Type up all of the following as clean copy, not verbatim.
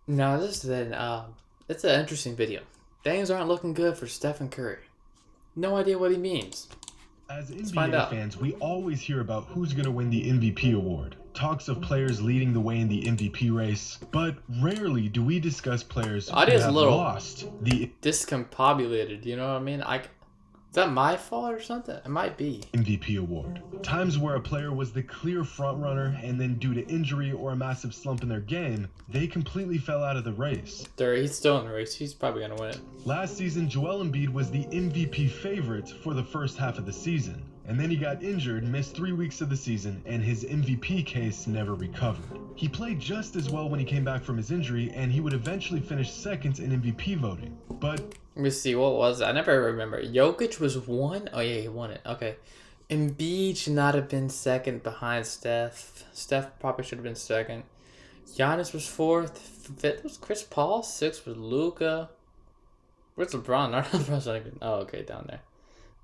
Now it's an interesting video. Things aren't looking good for Stephen Curry. No idea what he means. As Let's find NBA out. fans, we always hear about who's going to win the MVP award. Talks of players leading the way in the MVP race, but rarely do we discuss players The who audio's a have little lost the discombobulated. You know what I mean? Is that my fault or something? It might be. MVP award. Times where a player was the clear frontrunner and then due to injury or a massive slump in their game, they completely fell out of the race. He's still in the race. He's probably gonna win it. Last season, Joel Embiid was the MVP favorite for the first half of the season, and then he got injured, missed 3 weeks of the season, and his MVP case never recovered. He played just as well when he came back from his injury, and he would eventually finish second in MVP voting. But Let me see, what was it? I never remember. Jokic was one? Oh yeah, he won it. Okay. Embiid should not have been second behind Steph. Steph probably should have been second. Giannis was fourth. Fifth was Chris Paul. Sixth was Luka. Where's LeBron? LeBron's not even. Oh, okay, down there.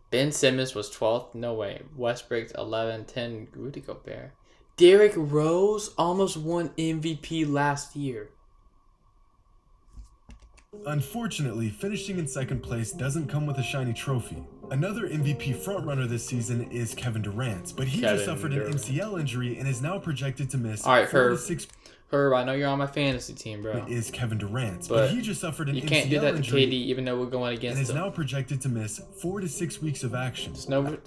Ben Simmons was 12th. No way. Westbrook 11. 10. Rudy Gobert. Derrick Rose almost won MVP last year. unfortunately, finishing in second place doesn't come with a shiny trophy. Another MVP frontrunner this season is Kevin Durant, but he just suffered an MCL injury and is now projected to miss All right, 4 to 6. Herb, I know you're on my fantasy team, bro. Is Kevin Durant, but he just suffered an MCL injury. You can't do that to KD, even though we're going against him. And is now projected to miss 4 to 6 weeks of action.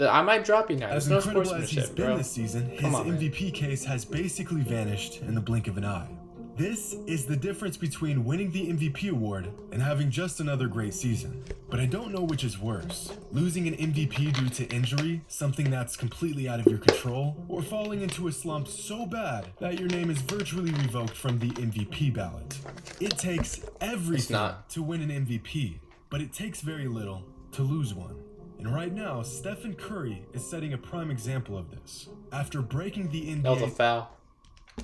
I might drop you now. As no incredible as he's been bro. this season, his MVP case has basically vanished in the blink of an eye. This is the difference between winning the MVP award and having just another great season. But I don't know which is worse. Losing an MVP due to injury, something that's completely out of your control, or falling into a slump so bad that your name is virtually revoked from the MVP ballot. It takes everything to win an MVP, but it takes very little to lose one. And right now, Stephen Curry is setting a prime example of this. After breaking the NBA... That was a foul.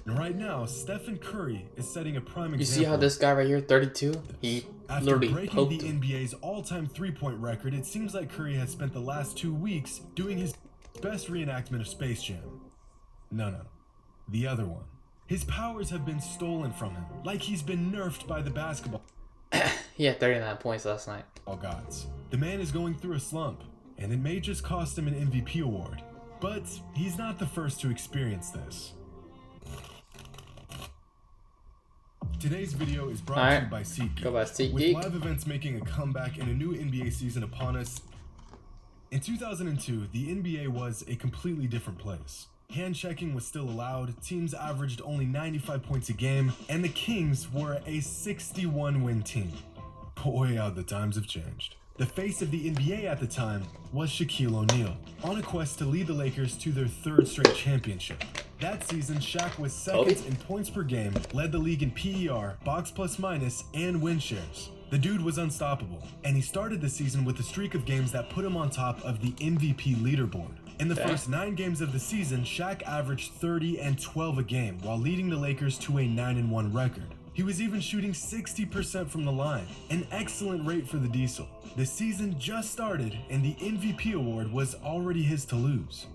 And right now, Stephen Curry is setting a prime example. You see how this guy right here, 32, he after breaking the NBA's all-time three-point record, it seems like Curry has spent the last 2 weeks doing his best reenactment of Space Jam. No. The other one. His powers have been stolen from him, like he's been nerfed by the basketball. He had 39 points last night. All gods. The man is going through a slump, and it may just cost him an MVP award. But he's not the first to experience this. Today's video is brought to you by SeatGeek. With live events making a comeback and a new NBA season upon us, in 2002, the NBA was a completely different place. Hand checking was still allowed, teams averaged only 95 points a game, and the Kings were a 61-win team. Boy, how the times have changed. The face of the NBA at the time was Shaquille O'Neal, on a quest to lead the Lakers to their third straight championship. That season, Shaq was second in points per game, led the league in PER, box plus minus, and win shares. The dude was unstoppable, and he started the season with a streak of games that put him on top of the MVP leaderboard. In the first 9 games of the season, Shaq averaged 30 and 12 a game, while leading the Lakers to a 9-1 record. He was even shooting 60% from the line, an excellent rate for the Diesel. The season just started, and the MVP award was already his to lose.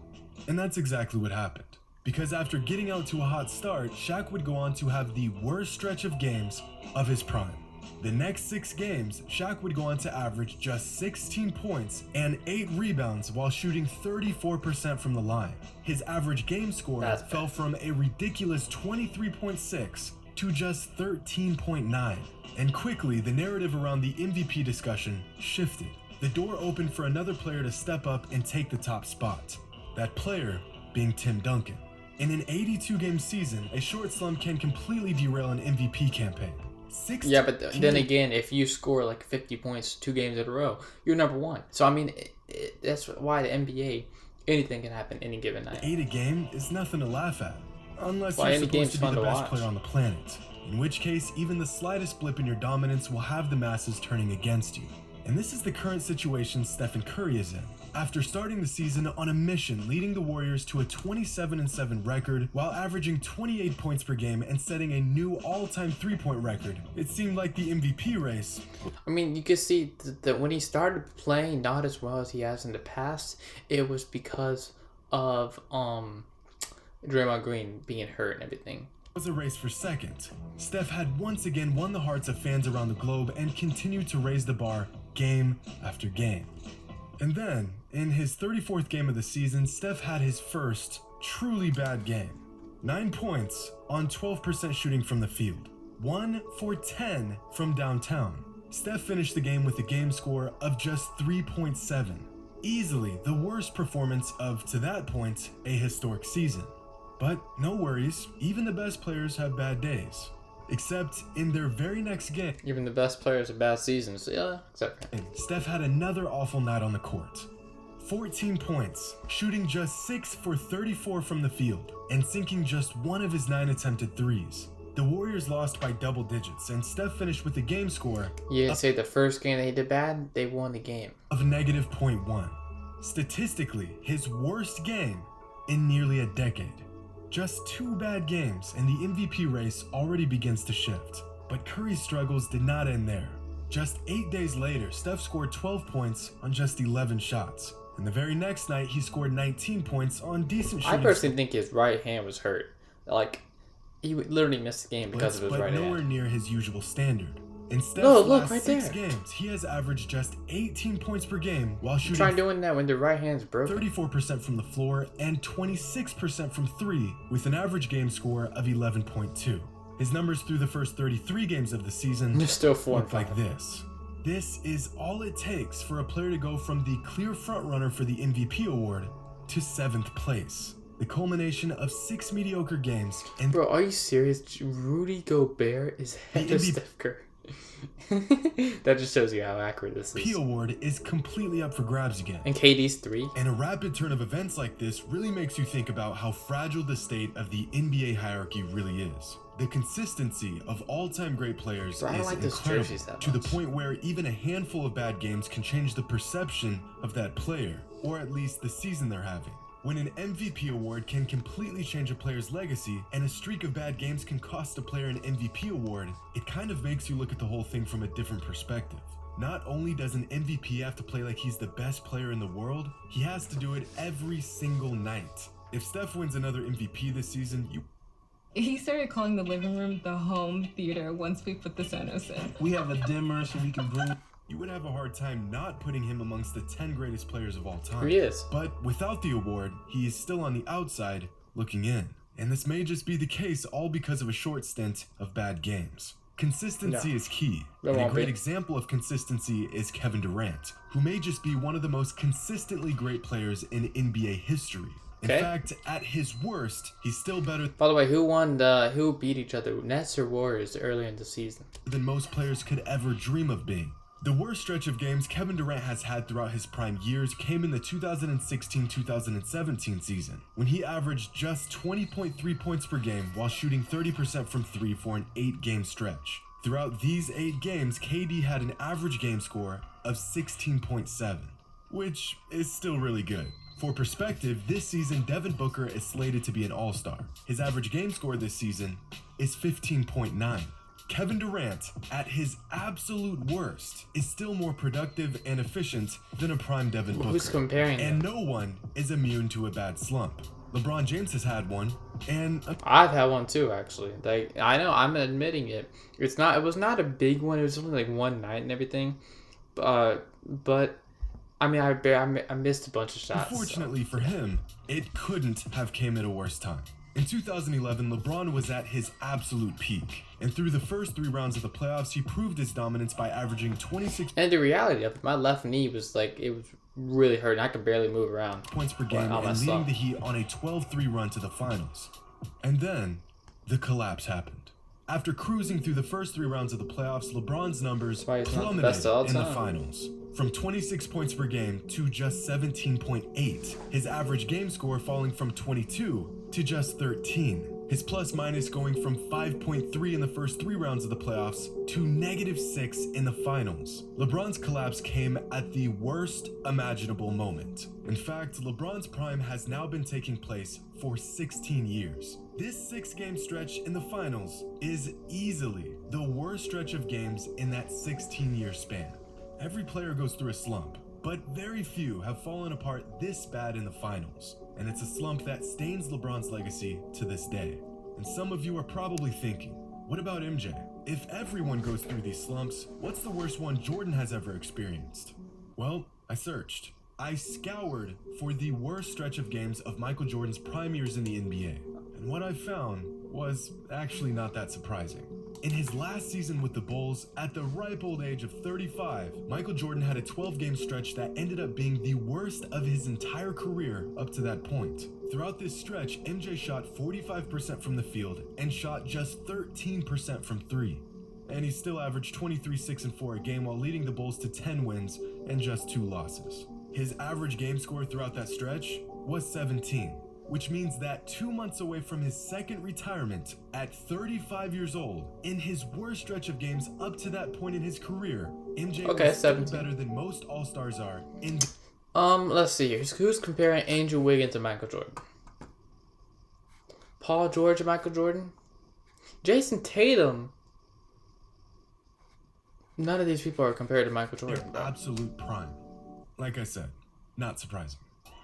And that's exactly what happened. Because after getting out to a hot start, Shaq would go on to have the worst stretch of games of his prime. The next 6 games, Shaq would go on to average just 16 points and 8 rebounds while shooting 34% from the line. His average game score fell from a ridiculous 23.6 to just 13.9. And quickly, the narrative around the MVP discussion shifted. The door opened for another player to step up and take the top spot. That player being Tim Duncan. In an 82-game season, a short slump can completely derail an MVP campaign. Yeah, but then again, if you score like 50 points 2 games in a row, you're number 1. So, I mean, that's why the NBA, anything can happen any given night. 8 a game is nothing to laugh at. Unless you're supposed to be the best player on the planet. In which case, even the slightest blip in your dominance will have the masses turning against you. And this is the current situation Stephen Curry is in. After starting the season on a mission leading the Warriors to a 27-7 record while averaging 28 points per game and setting a new all-time three-point record, it seemed like the MVP race. I mean, you can see that when he started playing not as well as he has in the past, it was because of Draymond Green being hurt and everything. was a race for second. Steph had once again won the hearts of fans around the globe and continued to raise the bar game after game. And then, in his 34th game of the season, Steph had his first truly bad game. 9 points on 12% shooting from the field. 1 for 10 from downtown. Steph finished the game with a game score of just 3.7. Easily the worst performance of, to that point, a historic season. But no worries, even the best players have bad days. Except in their very next game. Even the best players have bad seasons, yeah, except Steph had another awful night on the court. 14 points, shooting just 6 for 34 from the field, and sinking just 1 of his 9 attempted threes. The Warriors lost by double digits, and Steph finished with a game score. You didn't say the first game they did bad, they won the game. Of -0.1. Statistically, his worst game in nearly a decade. Just 2 bad games, and the MVP race already begins to shift. But Curry's struggles did not end there. Just 8 days later, Steph scored 12 points on just 11 shots. And the very next night, he scored 19 points on decent shooting. I personally think his right hand was hurt. Like, he literally missed the game because of his right hand. But nowhere near his usual standard. In Steph's last right 6 games, he has averaged just 18 points per game while shooting. Try doing that when the right hand's broken. 34% from the floor and 26% from 3, with an average game score of 11.2. His numbers through the first 33 games of the season still look like this. This is all it takes for a player to go from the clear frontrunner for the MVP award to 7th place. The culmination of 6 mediocre games. And bro, are you serious? Rudy Gobert is head of Steph Curry. That just shows you how accurate this is. MVP award is completely up for grabs again. And KD's 3. And a rapid turn of events like this really makes you think about how fragile the state of the NBA hierarchy really is. The consistency of all-time great players is incredible, to the point where even a handful of bad games can change the perception of that player, or at least the season they're having. When an MVP award can completely change a player's legacy, and a streak of bad games can cost a player an MVP award, it kind of makes you look at the whole thing from a different perspective. Not only does an MVP have to play like he's the best player in the world, he has to do it every single night. If Steph wins another MVP this season, He started calling the living room the home theater once we put the Sonos in. We have a dimmer so we can bring... You would have a hard time not putting him amongst the 10 greatest players of all time. He is. But without the award, he is still on the outside looking in. And this may just be the case all because of a short stint of bad games. Consistency is key. And a great example of consistency is Kevin Durant, who may just be one of the most consistently great players in NBA history. In fact, at his worst, he's still better. By the way, who beat each other, Nets or Warriors, earlier in the season? Than most players could ever dream of being. The worst stretch of games Kevin Durant has had throughout his prime years came in the 2016-2017 season, when he averaged just 20.3 points per game while shooting 30% from 3 for an 8-game stretch. Throughout these 8 games, KD had an average game score of 16.7, which is still really good. For perspective, this season Devin Booker is slated to be an all-star. His average game score this season is 15.9. Kevin Durant, at his absolute worst, is still more productive and efficient than a prime Devin Booker. Who's comparing And no one is immune to a bad slump. LeBron James has had one, and I've had one too, actually. Like, I know, I'm admitting it. It was not a big one. It was only like one night and everything. But I mean, I missed a bunch of shots. Unfortunately for him, it couldn't have came at a worse time. In 2011, LeBron was at his absolute peak, and through the first 3 rounds of the playoffs, he proved his dominance by averaging 26. And the reality of it, my left knee was like, it was really hurting. I could barely move around. Points per game and leading the Heat on a 12-3 run to the finals. And then, the collapse happened. After cruising through the first 3 rounds of the playoffs, LeBron's numbers plummeted in the finals. From 26 points per game to just 17.8, his average game score falling from 22 to just 13. His plus-minus going from 5.3 in the first 3 rounds of the playoffs to -6 in the finals. LeBron's collapse came at the worst imaginable moment. In fact, LeBron's prime has now been taking place for 16 years. This 6-game stretch in the finals is easily the worst stretch of games in that 16-year span. Every player goes through a slump, but very few have fallen apart this bad in the finals, and it's a slump that stains LeBron's legacy to this day. And some of you are probably thinking, what about MJ? If everyone goes through these slumps, what's the worst one Jordan has ever experienced? Well, I searched. I scoured for the worst stretch of games of Michael Jordan's prime years in the NBA. And what I found was actually not that surprising. In his last season with the Bulls, at the ripe old age of 35, Michael Jordan had a 12-game stretch that ended up being the worst of his entire career up to that point. Throughout this stretch, MJ shot 45% from the field and shot just 13% from three. And he still averaged 23, 6, and 4 a game while leading the Bulls to 10 wins and just 2 losses. His average game score throughout that stretch was 17, which means that 2 months away from his second retirement, at 35 years old, in his worst stretch of games up to that point in his career, MJ was still better than most All-Stars are in... Let's see here. Who's comparing Andrew Wiggins to Michael Jordan? Paul George and Michael Jordan? Jason Tatum? None of these people are compared to Michael Jordan. Their absolute prime. Like I said, not surprising.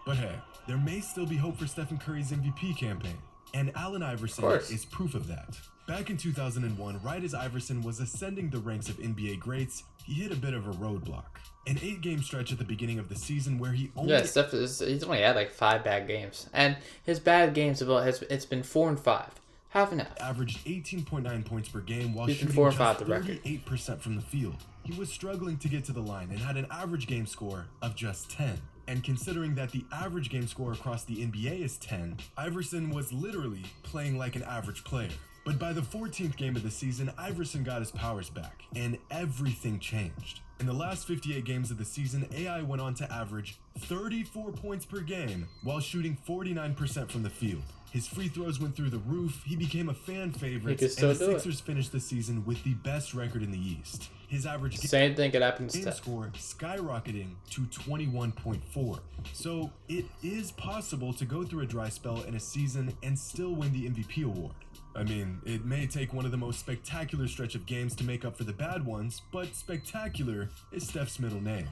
But hey, there may still be hope for Stephen Curry's MVP campaign, and Allen Iverson is proof of that. Back in 2001, right as Iverson was ascending the ranks of NBA greats, he hit a bit of a roadblock. An 8-game stretch at the beginning of the season where he only... Yeah, he's only had like 5 bad games. And his bad games, it's been 4 and 5. Half and half. Averaged 18.9 points per game while shooting just 38% from the field. He was struggling to get to the line and had an average game score of just 10. And considering that the average game score across the NBA is 10, Iverson was literally playing like an average player. But by the 14th game of the season, Iverson got his powers back, and everything changed. In the last 58 games of the season, AI went on to average 34 points per game while shooting 49% from the field. His free throws went through the roof, he became a fan favorite, and the Sixers finished the season with the best record in the East. His average same thing could happen to game score skyrocketing to 21.4. So it is possible to go through a dry spell in a season and still win the MVP award. I mean, it may take one of the most spectacular stretch of games to make up for the bad ones, but spectacular is Steph's middle name.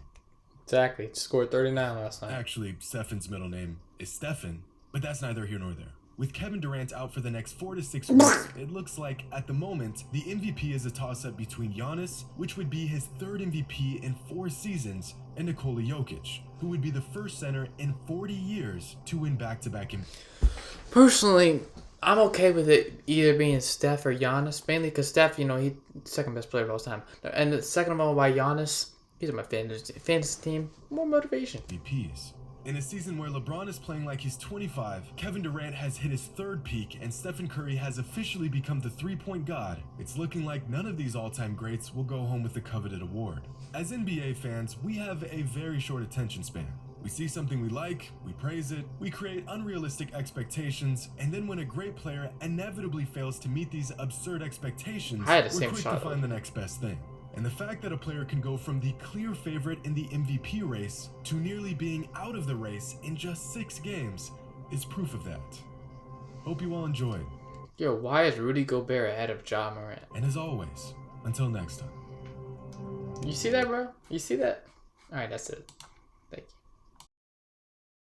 Exactly. Scored 39 last night. Actually, Stephen's middle name is Stephen, but that's neither here nor there. With Kevin Durant out for the next 4 to 6 weeks, it looks like, at the moment, the MVP is a toss-up between Giannis, which would be his 3rd MVP in 4 seasons, and Nikola Jokic, who would be the first center in 40 years to win back-to-back MVPs. Personally, I'm okay with it either being Steph or Giannis, mainly because Steph, he's second best player of all time. And the second of all, why Giannis? He's on my fantasy team. More motivation. MVPs. In a season where LeBron is playing like he's 25, Kevin Durant has hit his 3rd peak, and Stephen Curry has officially become the three-point god. It's looking like none of these all-time greats will go home with the coveted award. As NBA fans, we have a very short attention span. We see something we like, we praise it, we create unrealistic expectations, and then when a great player inevitably fails to meet these absurd expectations, we're quick to find the next best thing. And the fact that a player can go from the clear favorite in the MVP race to nearly being out of the race in just 6 games is proof of that. Hope you all enjoyed. Yo, why is Rudy Gobert ahead of Ja Morant? And as always, until next time. You see that, bro? You see that? Alright, that's it. Thank you.